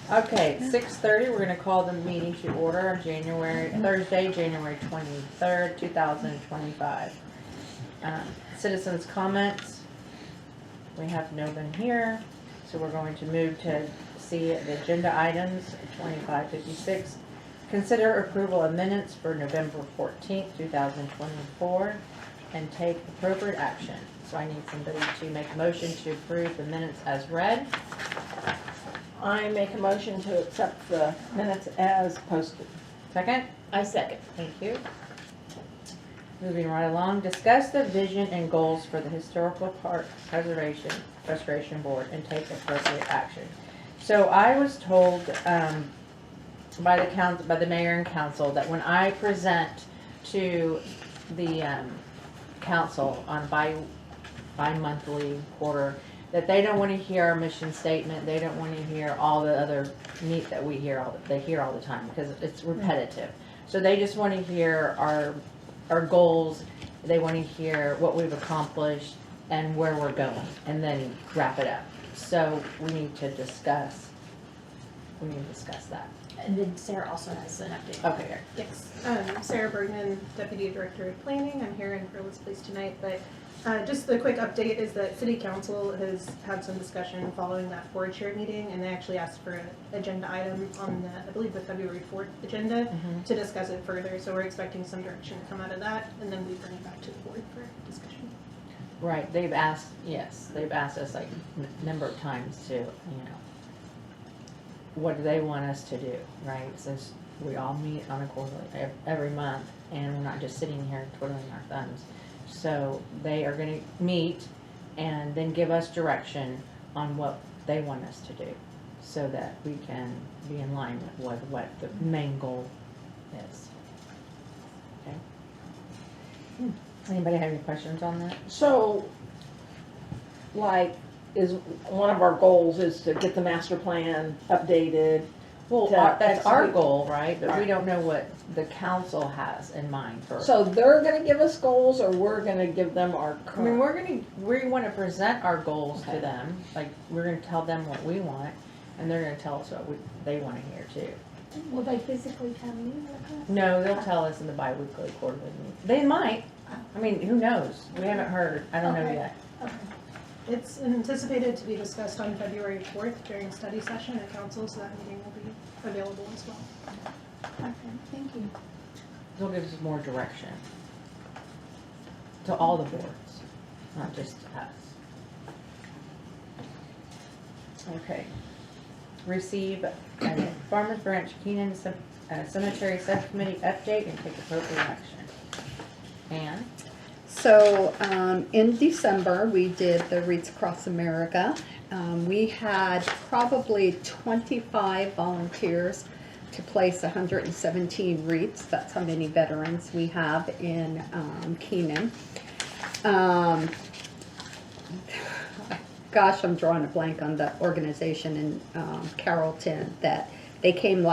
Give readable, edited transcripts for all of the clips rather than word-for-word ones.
Okay, 6:30, we're gonna call the meeting to order on Thursday, January 23rd, 2025. Citizens' comments, we have no one here, so we're going to move to see the agenda items, 2556. Consider approval of minutes for November 14th, 2024, and take appropriate action. So I need somebody to make a motion to approve the minutes as read. I make a motion to accept the minutes as posted. Second? I second. Thank you. Moving right along, discuss the vision and goals for the Historical Park Preservation Restoration Board and take appropriate action. So I was told by the mayor and council that when I present to the council on bi-monthly quarter, that they don't want to hear our mission statement. They don't want to hear all the other meat that we hear they hear all the time because it's repetitive. So they just want to hear our goals. They want to hear what we've accomplished and where we're going, and then wrap it up. So we need to discuss that. And then Sarah also has an update. Okay. Yes, Sarah Bergman, Deputy Director of Planning. I'm here in Perlis Place tonight, but just the quick update is that City Council has had some discussion following that board chair meeting, and they actually asked for an agenda item on I believe the February 4th agenda to discuss it further. So we're expecting some direction to come out of that, and then we bring it back to the board for discussion. Right. They've asked us like a number of times to, what do they want us to do, right? Since we all meet on a quarterly every month, and we're not just sitting here twiddling our thumbs. So they are going to meet and then give us direction on what they want us to do so that we can be in line with what the main goal is. Okay. Anybody have any questions on that? So, is one of our goals is to get the master plan updated? Well, to that's our execute. goal, right? But we Right. don't know what the council has in mind for. So they're gonna give us goals, or we're gonna give them our I mean, current? we want to present our goals Okay. to them. Like, we're going to tell them what we want, and they're going to tell us what they want to hear too. Will they physically come meet with us? No, they'll tell us in the bi-weekly quarterly meeting. They might. I mean, who knows? We haven't heard. I don't know Okay. yet. Okay. It's anticipated to be discussed on February 4th during study session at council, so that meeting will be available as well. Okay, thank you. They'll give us more direction to all the boards, not just to us. Okay. Receive a Farmers Branch Keenan Cemetery Subcommittee update and take appropriate action. Ann? So in December, we did the Wreaths Across America. We had probably 25 volunteers to place 117 wreaths. That's how many veterans we have in Keenan. Gosh, I'm drawing a blank on the organization in Carrollton that they came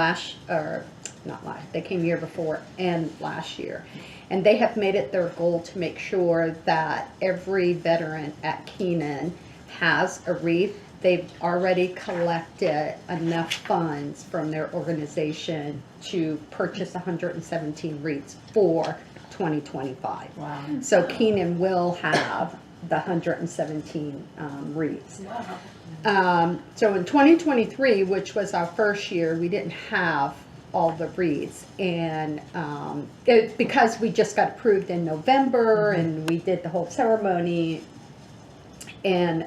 they came year before and last year. And they have made it their goal to make sure that every veteran at Keenan has a wreath. They've already collected enough funds from their organization to purchase 117 wreaths for 2025. Wow. So Keenan will have the 117 wreaths. So in 2023, which was our first year, we didn't have all the wreaths, and because we just got approved in November and we did the whole ceremony, and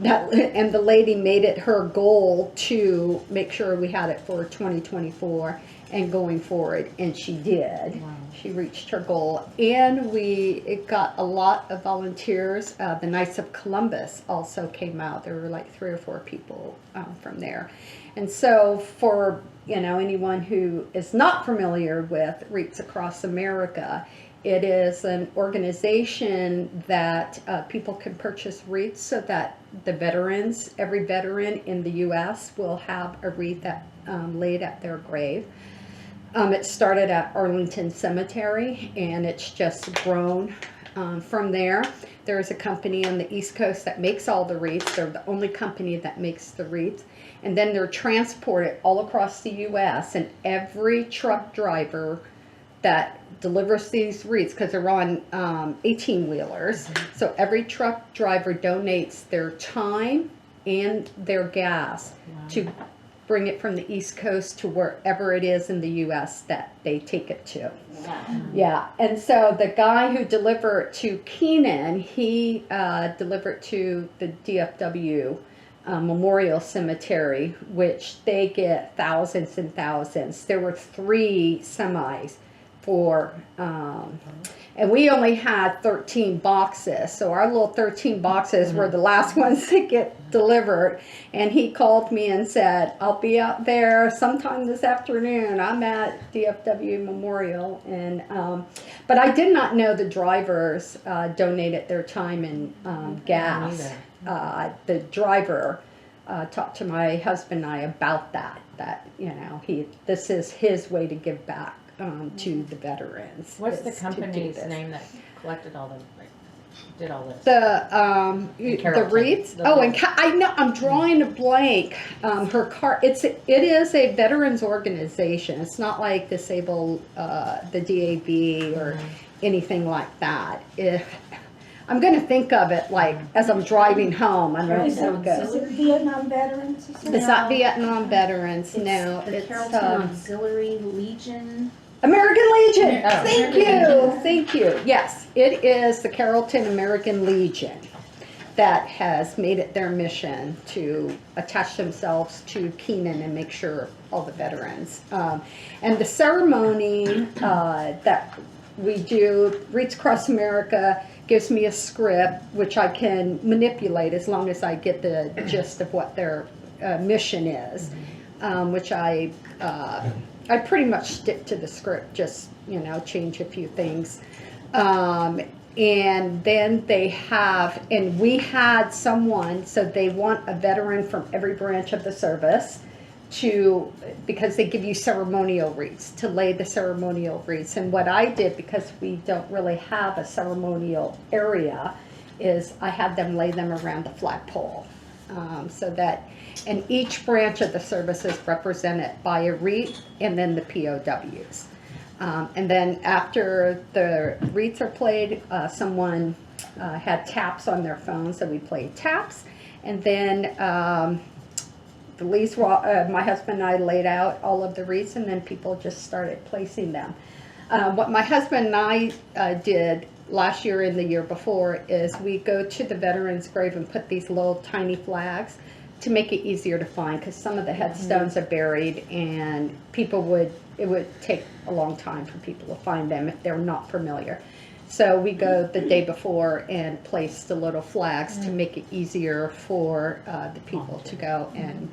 the lady made it her goal to make sure we had it for 2024 and going forward, and she did. Wow. She reached her goal, and it got a lot of volunteers. The Knights of Columbus also came out. There were like 3 or 4 people from there. And so for anyone who is not familiar with Wreaths Across America, it is an organization that people can purchase wreaths so that every veteran in the U.S. will have a wreath laid at their grave. It started at Arlington Cemetery, and it's just grown From there, there's a company on the East Coast that makes all the wreaths. They're the only company that makes the wreaths. And then they're transported all across the U.S. and every truck driver that delivers these wreaths, because they're on 18-wheelers, so every truck driver donates their time and their gas to bring it from the East Coast to wherever it is in the U.S. that they take it to. Yeah, and so the guy who delivered it to Keenan, he delivered to the DFW Memorial Cemetery, which they get thousands and thousands. There were 3 semis for, and we only had 13 boxes. So our little 13 boxes were the last ones to get delivered. And he called me and said, I'll be out there sometime this afternoon. I'm at DFW Memorial. And, but I did not know the drivers donated their time and gas. The driver talked to my husband and I about that, you know, this is his way to give back to the veterans. What's the is to do company's this. name that collected all the, did all this? The Carrollton. wreaths. The Oh, and wreaths. I know I'm drawing a blank. Her car. It is a veterans organization. It's not like disabled, the DAV or anything like that. I'm going to think of it like as I'm driving home. I don't Is know how it goes. it Vietnam veterans or something? It's not Vietnam veterans. No, the it's Carrollton Auxiliary Legion. American Legion. Oh. Thank you. Thank you. Yes, it is the Carrollton American Legion that has made it their mission to attach themselves to Keenan and make sure all the veterans. And the ceremony that we do, Wreaths Across America, gives me a script which I can manipulate as long as I get the gist of what their mission is, which I pretty much stick to the script, just, you know, change a few things. And then they have, and we had someone, so they want a veteran from every branch of the service to, because they give you ceremonial wreaths, to lay the ceremonial wreaths. And what I did, because we don't really have a ceremonial area, is I had them lay them around the flagpole. So that, and each branch of the service is represented by a wreath and then the POWs. And then after the wreaths are played, someone had taps on their phone, so we played taps. And then my husband and I laid out all of the wreaths, and then people just started placing them. What my husband and I did last year and the year before is we go to the veterans' grave and put these little tiny flags to make it easier to find, because some of the headstones are buried and it would take a long time for people to find them if they're not familiar. So we go the day before and place the little flags to make it easier for the people to go and,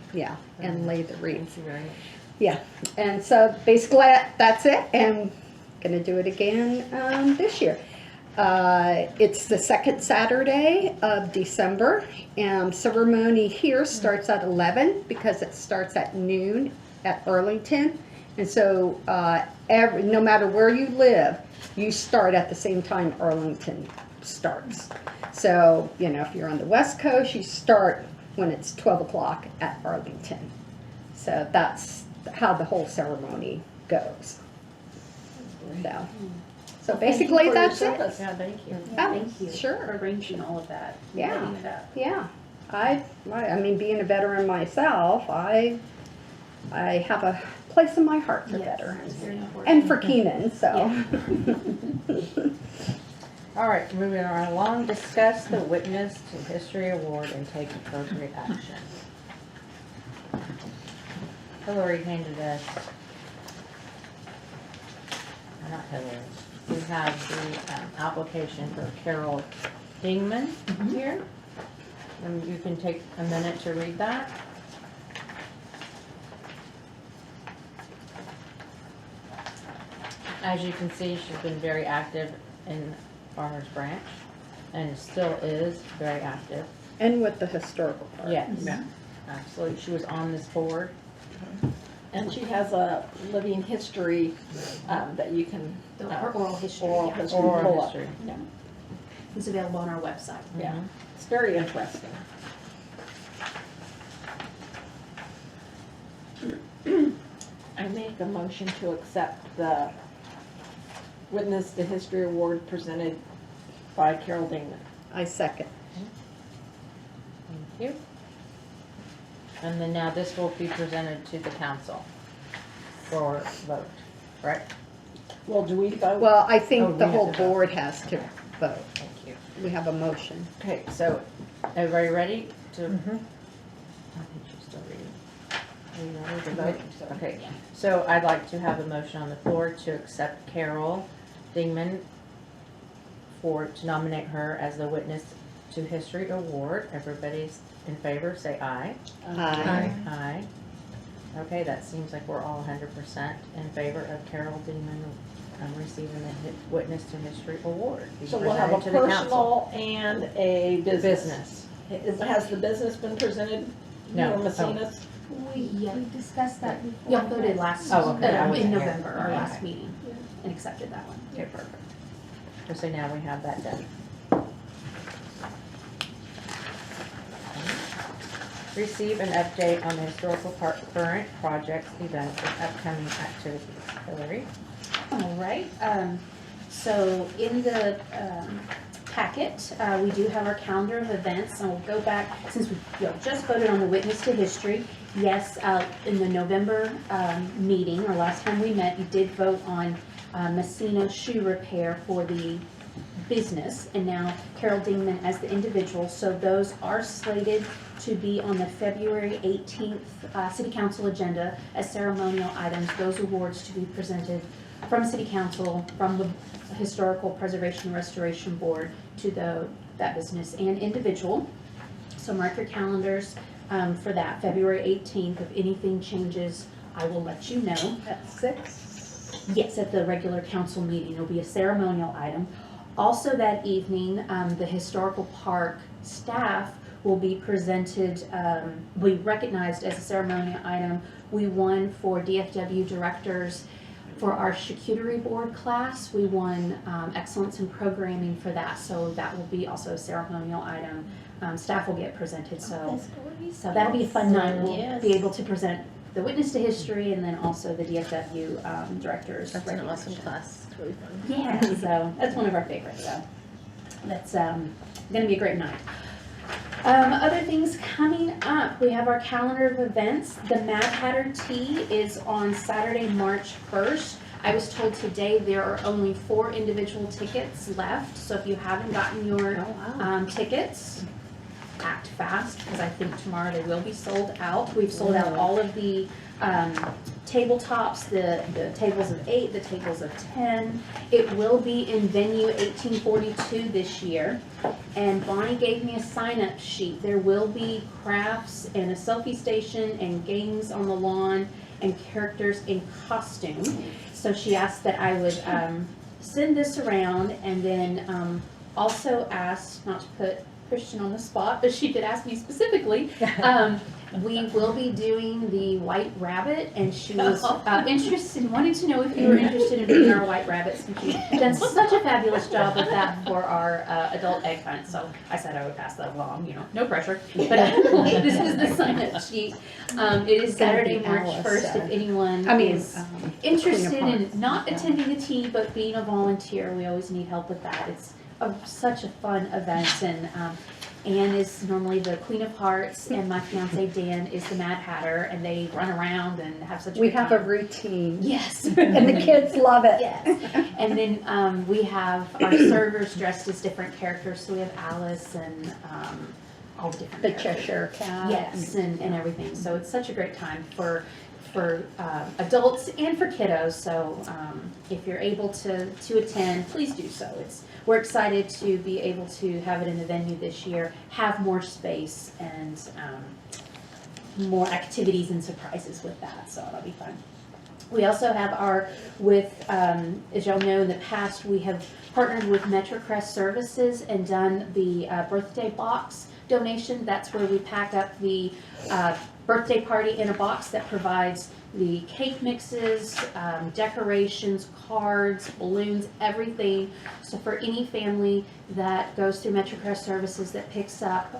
and lay the wreaths. Thank you very much. Yeah, and so basically that's it, and gonna do it again this year. It's the second Saturday of December, and ceremony here starts at 11 because it starts at noon at Arlington. And so no matter where you live, you start at the same time Arlington starts. So, you know, if you're on the West Coast, you start when it's 12 o'clock at Arlington. So that's how the whole ceremony goes. So basically that's it. Yeah, thank you. Yeah, Thank you sure. for arranging all of that. and Yeah. Lighting it up. Yeah, I mean, being a veteran myself, I have a place in my heart for Yes, it's veterans. very important. And for Keenan, so. All right, moving right along, discuss the Witness to History Award and take appropriate action. Hillary handed us, not Hillary, we have the application for Carol Dingman here. And you can take a minute to read that. As you can see, she's been very active in Farmers Branch and still is very active. And with the historical part. Yes, absolutely. She was on this board. And she has a living history that you can, Her oral history. oral yeah. history Oral pull up. history. Yeah. It's available on our website. Yeah, it's very interesting. I make a motion to accept the Witness to History Award presented by Carol Dingman. I second. Thank you. And then now this will be presented to the council for vote, correct? Well, do we vote? Well, I Oh, think we the have whole to vote. board has to vote. Thank you. We have a motion. Okay, so everybody ready to? Mhm. I think she's still reading. Are you ready to vote? Okay, so I'd like to have a motion on the floor to accept Carol Dingman to nominate her as the Witness to History Award. Everybody's in favor, say aye. Aye. Aye. Okay, that seems like we're all 100% in favor of Carol Dingman receiving the Witness to History Award. Be So we'll have a presented to the council. personal and a business. Business. Has the business been presented? No. Your Messina's? We discussed that before. Y'all voted last, Oh, okay, I wasn't in here. November, our Okay. last meeting, and accepted that one. Okay, perfect. Just so now we have that done. Receive an update on the historical park current projects, events, and upcoming activities. Hillary? All right, so in the packet, we do have our calendar of events, and we'll go back, since we just voted on the Witness to History. Yes, in the November meeting, or last time we met, you did vote on Messina shoe repair for the business, and now Carol Dingman as the individual. So those are slated to be on the February 18th City Council agenda as ceremonial items. Those awards to be presented from City Council, from the Historical Preservation and Restoration Board to that business and individual. So mark your calendars for that, February 18th. If anything changes, I will let you know. At 6? Yes, at the regular council meeting, it'll be a ceremonial item. Also that evening, the Historical Park staff will be presented, be recognized as a ceremonial item. We won for DFW directors for our charcuterie board class. We won excellence in programming for that, so that will be also a ceremonial item. Staff will get presented, so that'll be a fun night. We'll Yes. be able to present the Witness to History and then also the DFW directors. That's an awesome recognition. class. It's really fun. Yeah, so that's one of our favorites, so that's gonna be a great night. Other things coming up, we have our calendar of events. The Mad Hatter Tea is on Saturday, March 1st. I was told today there are only 4 individual tickets left, so if you haven't gotten your tickets, act fast, because I think tomorrow they will be sold out. We've sold out all of the tabletops, the tables of 8, the tables of 10. It will be in venue 1842 this year. And Bonnie gave me a sign-up sheet. There will be crafts and a selfie station and games on the lawn and characters in costume. So she asked that I would send this around, and then also asked, not to put Christian on the spot, but she did ask me specifically, we will be doing the White Rabbit, and she was interested, wanted to know if you were interested in doing our White Rabbit, since you've done such a fabulous job with that for our adult egg hunt. So I said I would pass that along, no pressure. But this is the sign-up sheet. It is Saturday, March 1st, if anyone is interested in not attending the tea, but being a volunteer. We always need help with that. It's such a fun event, and Anne is normally the Queen of Hearts, and my fiance Dan is the Mad Hatter, and they run around and have such a We good have a time. routine. Yes. And the kids love it. Yes. And then we have our servers dressed as different characters, so we have Alice and all the different The characters. Cheshire Cat. Yes, and everything. So it's such a great time for adults and for kiddos. So if you're able to attend, please do so. We're excited to be able to have it in the venue this year, have more space, and more activities and surprises with that. So it'll be fun. We also have as y'all know, in the past, we have partnered with MetroCrest Services and done the birthday box donation. That's where we pack up the birthday party in a box that provides the cake mixes, decorations, cards, balloons, everything. So for any family that goes through MetroCrest Services that picks up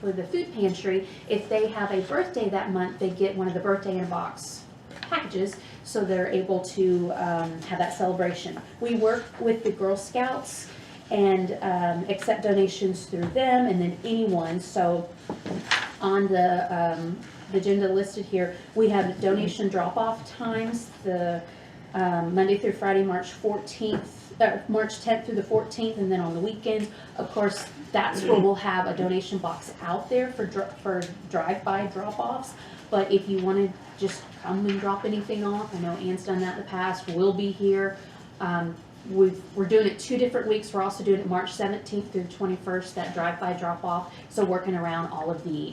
for the food pantry, if they have a birthday that month, they get one of the birthday in a box packages, so they're able to have that celebration. We work with the Girl Scouts and accept donations through them, and then anyone. So on the agenda listed here, we have donation drop-off times, the Monday through Friday, March 10th through the 14th, and then on the weekends, of course, that's where we'll have a donation box out there for drive-by drop-offs. But if you want to just come and drop anything off, I know Ann's done that in the past, we'll be here. We're doing it 2 different weeks. We're also doing it March 17th through the 21st, that drive-by drop-off. So working around all of the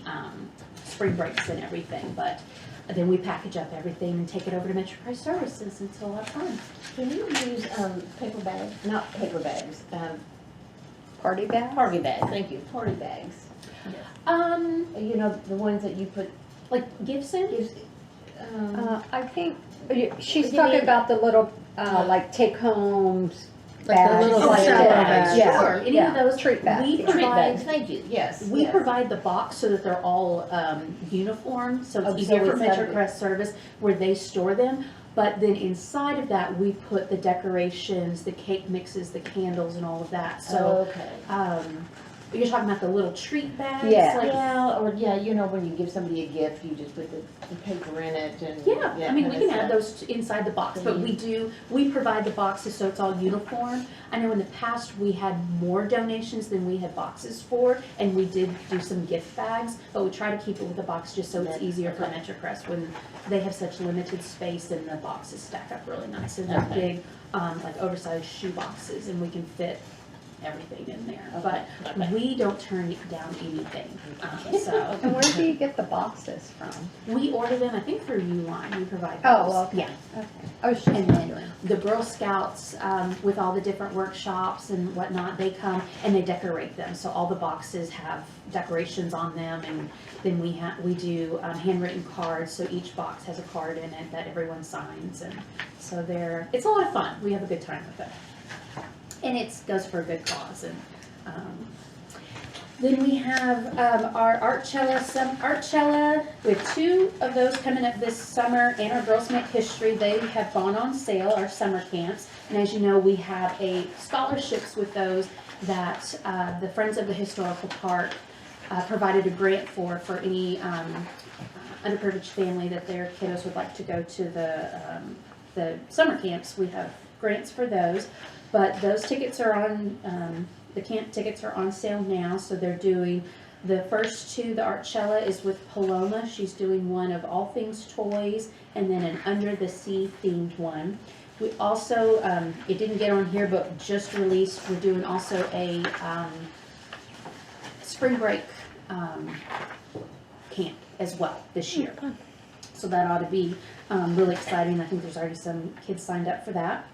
spring breaks and everything. But then we package up everything and take it over to MetroCrest Services. It's a lot of fun. Can you use paper bags, not paper bags, Party bag? party bags, thank you, party bags? You know, the ones that you put, Like Gibson? I think, she's You talking mean- about the little, like take-homes Like the bags. little like salad that. bags. Yeah, Sure, any yeah, of those. treat bags. We yeah. treat bags, provide, thank you, yes. we yes. provide the box so that they're all uniform, so Oh, it's easier so for it's not- MetroCrest Service where they store them. But then inside of that, we put the decorations, the cake mixes, the candles and all of that. So, Okay. you're talking about the little treat bags? Yeah. like- Yeah, or yeah, you know, when you give somebody a gift, you just put the paper in it and. Yeah, I mean, we kinda can add stuff. those inside the box, but we provide the boxes so it's all uniform. I know in the past, we had more donations than we had boxes for, and we did do some gift bags, but we try to keep it with the box just so it's easier for Okay. MetroCrest when they have such limited space and the boxes stack up really nice. And they're Okay. big, like oversized shoe boxes, and we can fit everything in there. Okay. But we don't turn down anything, so. And where do you get the boxes from? We order them, I think through Uline, we provide Oh, those. okay. Yeah. Okay. I was just And then wondering. the Girl Scouts, with all the different workshops and whatnot, they come and they decorate them. So all the boxes have decorations on them, and then we do handwritten cards. So each box has a card in it that everyone signs, and so it's a lot of fun. We have a good time with it, and it goes for a good cause. And then we have our Artcella. We have 2 of those coming up this summer, and our Girls Make History. They have gone on sale, our summer camps. And as you know, we have scholarships with those that the Friends of the Historical Park provided a grant for any underprivileged family that their kiddos would like to go to the summer camps. We have grants for those, but those tickets are on. The camp tickets are on sale now, so they're doing, the first 2, the Artcella is with Paloma. She's doing one of all things toys, and then an Under the Sea themed one. We also, it didn't get on here, but just released, we're doing also a spring break camp as well this year. So that ought to be really exciting. I think there's already some kids signed up for that.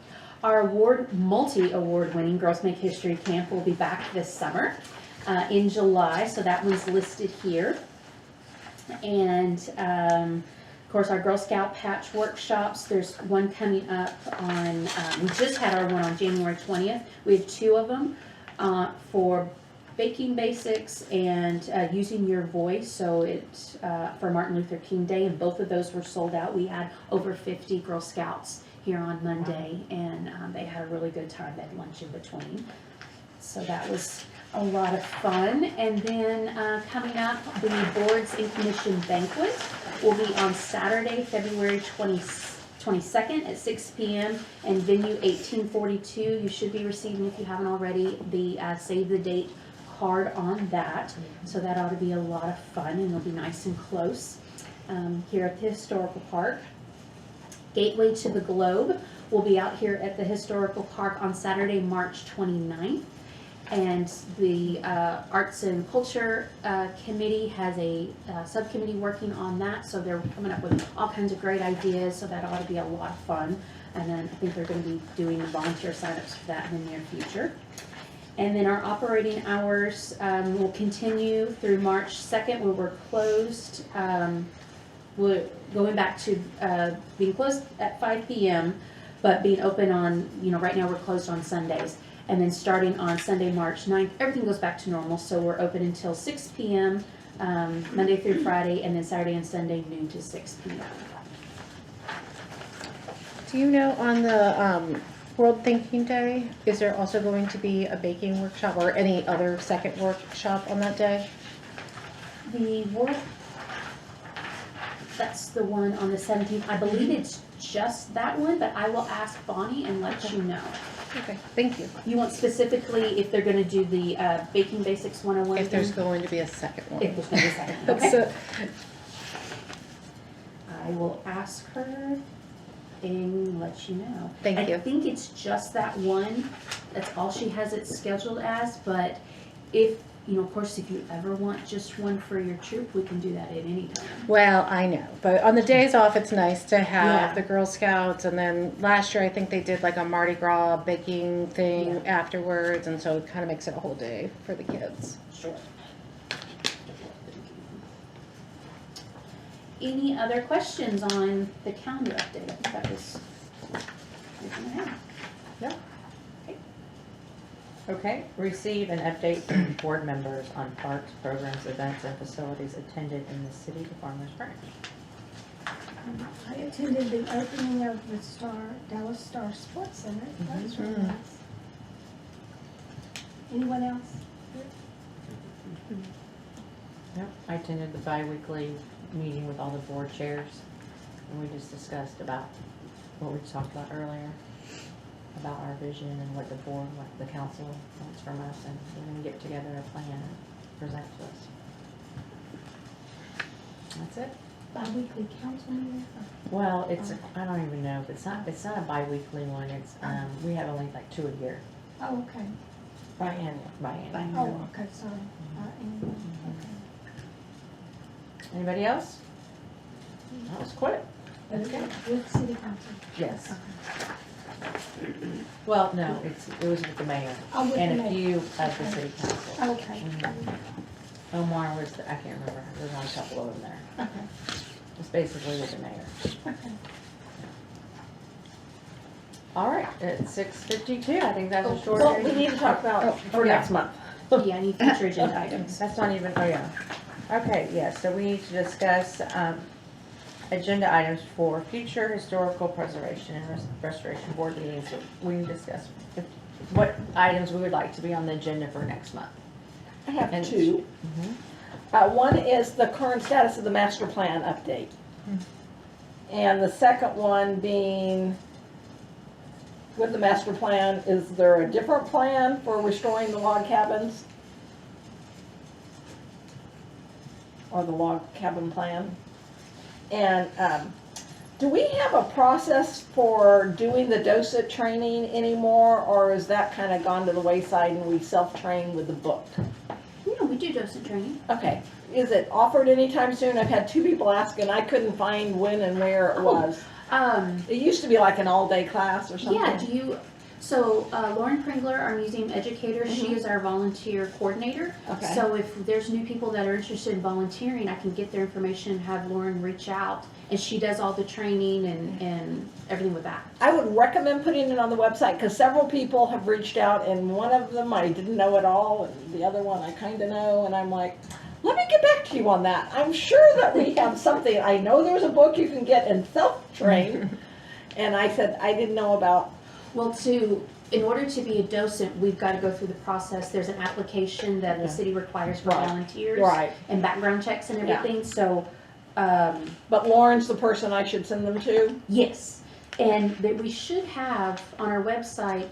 Our multi-award winning Girls Make History Camp will be back this summer in July, so that one's listed here. And of course, our Girl Scout patch workshops, there's one coming up on, we just had our one on January 20th. We have 2 of them for baking basics and using your voice. So it's for Martin Luther King Day, and both of those were sold out. We had over 50 Girl Scouts here on Monday, and they had a really good time. They had lunch in between. So that was a lot of fun. And then coming up, the Boards and Commission Banquet will be on Saturday, February 22nd at 6 p.m. and venue 1842. You should be receiving, if you haven't already, the save the date card on that. So that ought to be a lot of fun, and it'll be nice and close here at the Historical Park. Gateway to the Globe will be out here at the Historical Park on Saturday, March 29th. And the Arts and Culture Committee has a subcommittee working on that, so they're coming up with all kinds of great ideas, so that ought to be a lot of fun. And then I think they're going to be doing volunteer signups for that in the near future. And then our operating hours will continue through March 2nd, where we're closed. We're going back to being closed at 5 p.m., but being open on, right now we're closed on Sundays. And then starting on Sunday, March 9th, everything goes back to normal. So we're open until 6 p.m. Monday through Friday, and then Saturday and Sunday, noon to 6 p.m. Do you know on the World Thinking Day, is there also going to be a baking workshop or any other second workshop on that day? The world, that's the one on the 17th. I believe it's just that one, but I will ask Bonnie and let you know. Okay, thank you. You want specifically if they're gonna do the Baking Basics 101? If there's thing? going to be a second one. If there's gonna be a second, okay. I will ask her and let you know. Thank you. I think it's just that one. That's all she has it scheduled as, but if, of course, if you ever want just one for your troop, we can do that at any time. Well, I know, but on the days off, it's nice to have Yeah. the Girl Scouts, and then last year I think they did like a Mardi Gras baking thing afterwards, and so it kind of makes it a whole day for the kids. Sure. Any other questions on the calendar update? I think that was everything I had. Okay, receive an update from board members on parks, programs, events, and facilities attended in the city of Farmers Branch. I attended the opening of the Dallas Star Sports Center. That was really nice. Anyone else? Yep, I attended the bi-weekly meeting with all the board chairs, and we just discussed about what we talked about earlier, about our vision and what the board, what the council wants from us, and we're gonna get together a plan and present to us. That's it. Bi-weekly council meeting? Well, I don't even know, if it's not a bi-weekly one, it's, we have only like 2 a year. Oh, okay. Biannual. Oh, okay, sorry. Anyway, okay. Anybody else? That was quick. Okay. With city council? Yes. Well, no, it was with the mayor Oh, with the and a mayor. few of the city council. Okay. Omar was, I can't remember, there's only a couple of them there. Okay. It's basically with the mayor. Okay. All right, it's 6:52, I think that's a short. Well, we need to talk about for yeah. next month. Yeah, I need future agenda items. That's not even, oh yeah. Okay, yes, so we need to discuss, agenda items for future historical preservation and restoration board meetings. So we can discuss what items we would like to be on the agenda for next month. I have And- two. One is the current status of the master plan update. And the second one being, with the master plan, is there a different plan for restoring the log cabins? Or the log cabin plan? And do we have a process for doing the DOSIT training anymore, or is that kind of gone to the wayside and we self-train with the book? Yeah, we do docent training. Okay, is it offered anytime soon? I've had 2 people ask and I couldn't find when and where it was. It used to be like an all-day class or something. Yeah, so Lauren Pringler, our museum educator, she is our volunteer coordinator. Okay. So if there's new people that are interested in volunteering, I can get their information and have Lauren reach out. And she does all the training and everything with that. I would recommend putting it on the website because several people have reached out and one of them I didn't know at all and the other one I kind of know and I'm like, let me get back to you on that. I'm sure that we have something. I know there's a book you can get and self-train. And I said, I didn't know about. Well, in order to be a docent, we've got to go through the process. There's an application that the city requires for Right. volunteers. Right. And background checks and Yeah. everything, so, But Lauren's the person I should send them to? yes. And that we should have on our website,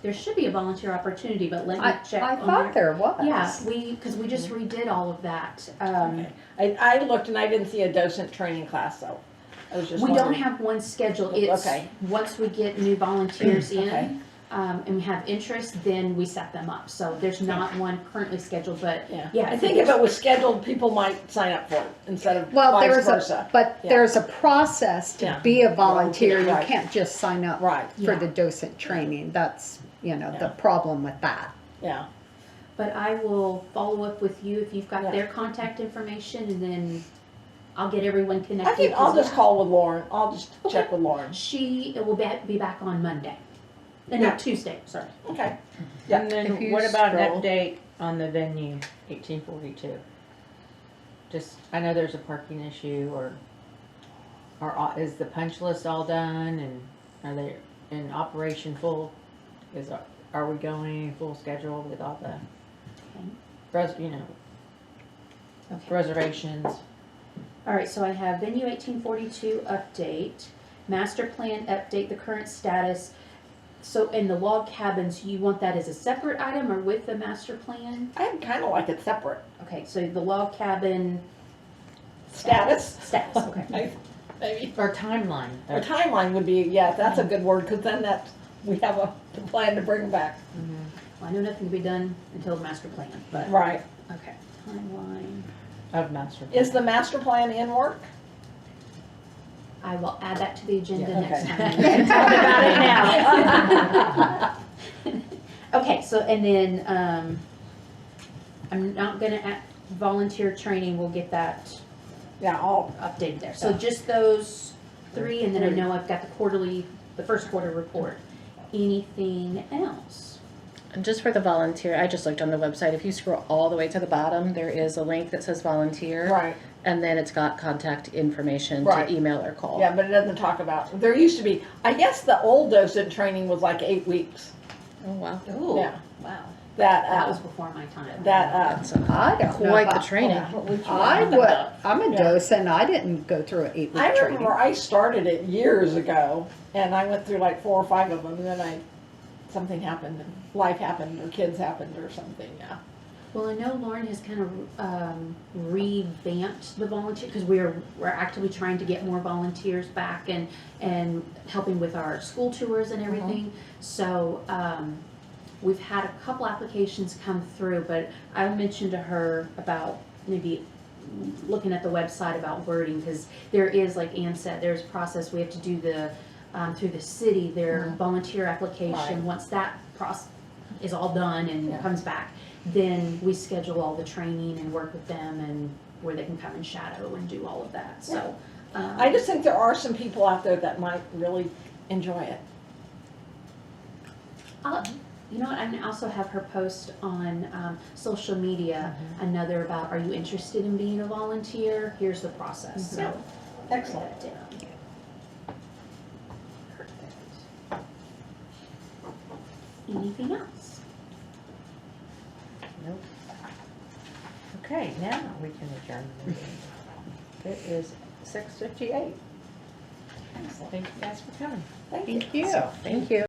there should be a volunteer opportunity, but let me check I on thought there was. Yeah, because we just redid all of that. I looked and I didn't see a docent training class though. I was just We don't wondering. have one scheduled. It's, Okay. once we get new volunteers Okay. in, and we have interest, then we set them up. So there's not one currently scheduled, but yeah. I think if it was scheduled, people might sign up for it instead of Well, vice there's versa. but Yeah. there's a process to Yeah. be a volunteer. You Right. can't just sign up Right. for Yeah. the docent training. That's you know, the Yeah. problem with that. Yeah, But I will follow up with you if you've got Yeah. their contact information, and then I'll get everyone I connected. think I'll 'cause just call with Lauren, I'll just check with Lauren. She will be back on Monday. No, Yeah. Tuesday, sorry. Okay. And If then you what about an scroll- update on the venue, 1842? Just, I know there's a parking issue, is the punch list all done, and are they in operation full? Are we going full schedule with all the, Okay. reservations? All right, so I have venue 1842 update, master plan update, the current status. So in the log cabins, you want that as a separate item or with the master plan? I'd kind of like it separate. Okay, so the log cabin Status? status, okay. Maybe. Or timeline? A timeline would be, yeah, that's a good word, because then we have a plan to bring back. Well, I know nothing can be done until the master plan, but, Right. okay, timeline. Of master plan. Is the master plan in work? I will add that to the agenda Yeah. next Okay. time. We can talk about it now. Okay, so, and then, I'm not gonna add volunteer training, we'll get that Yeah, all, updated there. So just those three, and then I know I've got the first quarter report. Anything else? And just for the volunteer, I just looked on the website. If you scroll all the way to the bottom, there is a link that says volunteer. right. And then it's got contact information Right. to email or call. Yeah, but it doesn't talk about, there used to be, I guess the old docent training was like 8 weeks. Oh, wow. Ooh, Yeah. wow. That, That was before my time. That's I don't know quite the about- training. I'm a Yeah. docent, I didn't go through an 8-week I training. remember I started it years ago, and I went through like 4 or 5 of them, and then something happened, and life happened, or kids happened, or something, yeah. Well, I know Lauren has kind of revamped the volunteer, because we're actively trying to get more volunteers back and helping with our school tours and everything. So, we've had a couple applications come through, but I mentioned to her about maybe looking at the website about wording, because there is, like Ann said, there's a process, we have to do through the city, their volunteer application. Right. Once that process is all done and Yeah. comes back, then we schedule all the training and work with them, and where they can come and shadow and do all of that, so. I just think there are some people out there that might really enjoy it. You know what, I also have her post on social media, another about, are you interested in being a volunteer? Here's the process, so. Excellent. Write that down. Perfect. Anything else? Nope. Okay, now we can adjourn the meeting. It is 6:58. Thank you guys for coming. Thank you. Thank you. Thank you.